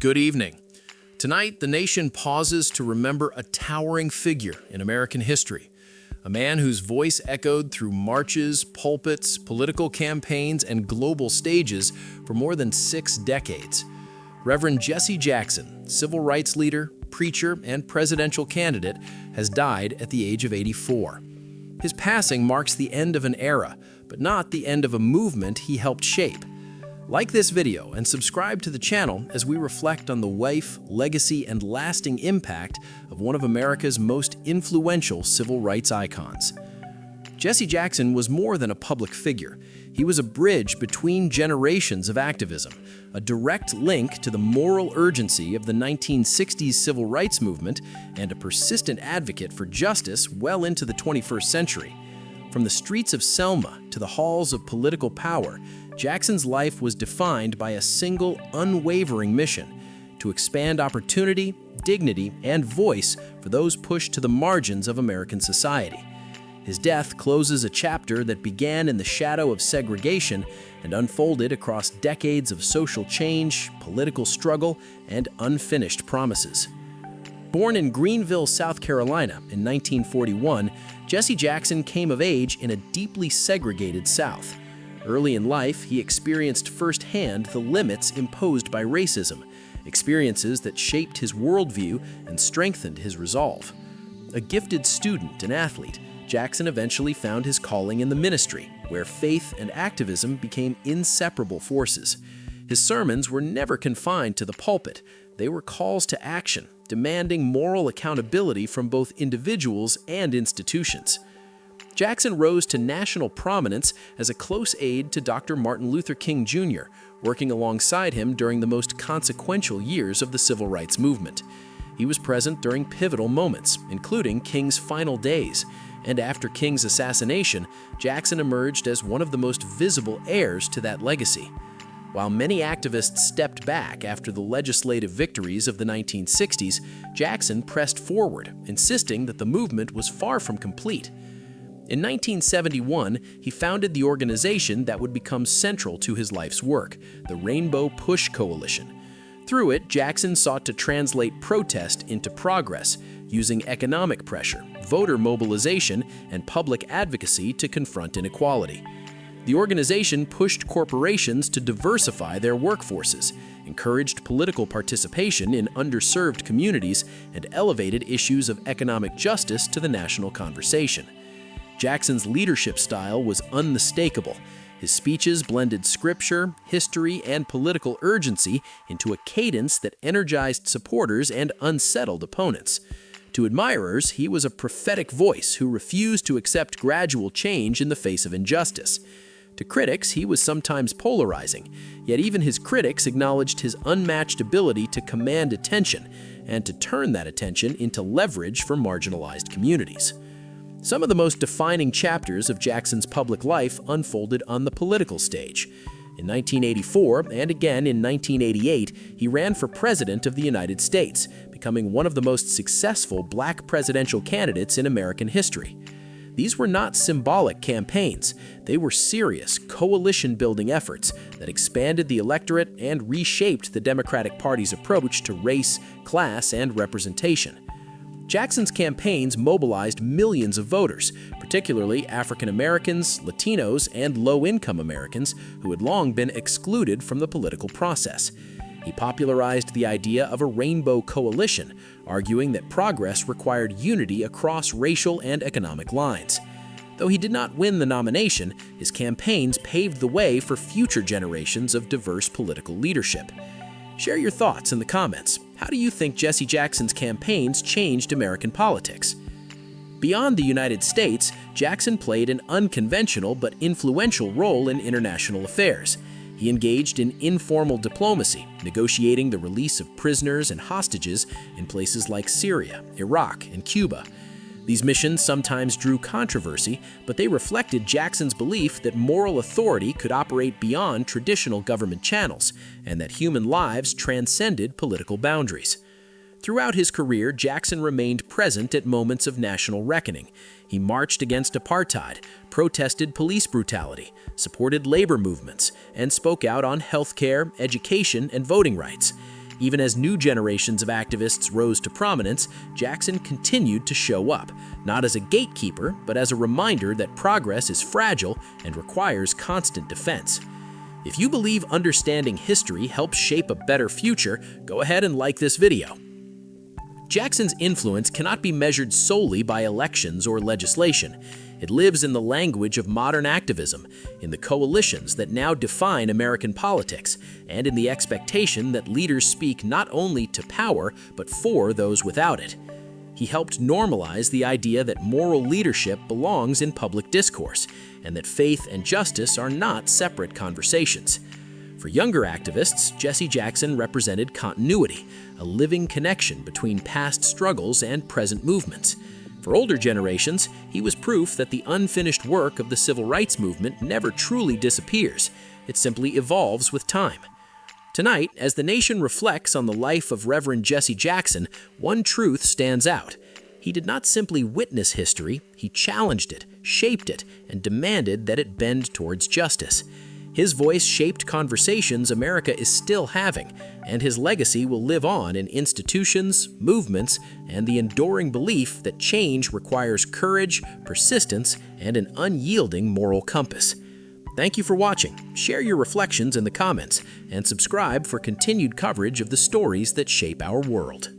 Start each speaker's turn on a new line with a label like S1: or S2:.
S1: Good evening. Tonight, the nation pauses to remember a towering figure in American history, a man whose voice echoed through marches, pulpits, political campaigns, and global stages for more than 6 decades. Reverend Jesse Jackson, civil rights leader, preacher, and presidential candidate, has died at the age of 84. His passing marks the end of an era, but not the end of a movement he helped shape. Like this video and subscribe to the channel as we reflect on the life, legacy, and lasting impact of one of America's most influential civil rights icons. Jesse Jackson was more than a public figure. He was a bridge between generations of activism, a direct link to the moral urgency of the 1960s civil rights movement, and a persistent advocate for justice well into the 21st century. From the streets of Selma to the halls of political power, Jackson's life was defined by a single, unwavering mission: to expand opportunity, dignity, and voice for those pushed to the margins of American society. His death closes a chapter that began in the shadow of segregation and unfolded across decades of social change, political struggle, and unfinished promises. Born in Greenville, South Carolina in 1941, Jesse Jackson came of age in a deeply segregated South. Early in life, he experienced firsthand the limits imposed by racism, experiences that shaped his worldview and strengthened his resolve. A gifted student and athlete, Jackson eventually found his calling in the ministry, where faith and activism became inseparable forces. His sermons were never confined to the pulpit. They were calls to action, demanding moral accountability from both individuals and institutions. Jackson rose to national prominence as a close aide to Dr. Martin Luther King Jr., working alongside him during the most consequential years of the civil rights movement. He was present during pivotal moments, including King's final days, and after King's assassination, Jackson emerged as one of the most visible heirs to that legacy. While many activists stepped back after the legislative victories of the 1960s, Jackson pressed forward, insisting that the movement was far from complete. In 1971, he founded the organization that would become central to his life's work, the Rainbow Push Coalition. Through it, Jackson sought to translate protest into progress, using economic pressure, voter mobilization, and public advocacy to confront inequality. The organization pushed corporations to diversify their workforces, encouraged political participation in underserved communities, and elevated issues of economic justice to the national conversation. Jackson's leadership style was unmistakable. His speeches blended scripture, history, and political urgency into a cadence that energized supporters and unsettled opponents. To admirers, he was a prophetic voice who refused to accept gradual change in the face of injustice. To critics, he was sometimes polarizing, yet even his critics acknowledged his unmatched ability to command attention and to turn that attention into leverage for marginalized communities. Some of the most defining chapters of Jackson's public life unfolded on the political stage. In 1984 and again in 1988, he ran for President of the United States, becoming one of the most successful Black presidential candidates in American history. These were not symbolic campaigns. They were serious, coalition-building efforts that expanded the electorate and reshaped the Democratic Party's approach to race, class, and representation. Jackson's campaigns mobilized millions of voters, particularly African Americans, Latinos, and low-income Americans who had long been excluded from the political process. He popularized the idea of a rainbow coalition, arguing that progress required unity across racial and economic lines. Though he did not win the nomination, his campaigns paved the way for future generations of diverse political leadership. Share your thoughts in the comments. How do you think Jesse Jackson's campaigns changed American politics? Beyond the United States, Jackson played an unconventional but influential role in international affairs. He engaged in informal diplomacy, negotiating the release of prisoners and hostages in places like Syria, Iraq, and Cuba. These missions sometimes drew controversy, but they reflected Jackson's belief that moral authority could operate beyond traditional government channels, and that human lives transcended political boundaries. Throughout his career, Jackson remained present at moments of national reckoning. He marched against apartheid, protested police brutality, supported labor movements, and spoke out on healthcare, education, and voting rights. Even as new generations of activists rose to prominence, Jackson continued to show up, not as a gatekeeper, but as a reminder that progress is fragile and requires constant defense. If you believe understanding history helps shape a better future, go ahead and like this video. Jackson's influence cannot be measured solely by elections or legislation. It lives in the language of modern activism, in the coalitions that now define American politics, and in the expectation that leaders speak not only to power, but for those without it. He helped normalize the idea that moral leadership belongs in public discourse, and that faith and justice are not separate conversations. For younger activists, Jesse Jackson represented continuity, a living connection between past struggles and present movements. For older generations, he was proof that the unfinished work of the civil rights movement never truly disappears. It simply evolves with time. Tonight, as the nation reflects on the life of Reverend Jesse Jackson, one truth stands out. He did not simply witness history, he challenged it, shaped it, and demanded that it bend towards justice. His voice shaped conversations America is still having, and his legacy will live on in institutions, movements, and the enduring belief that change requires courage, persistence, and an unyielding moral compass. Thank you for watching. Share your reflections in the comments, and subscribe for continued coverage of the stories that shape our world.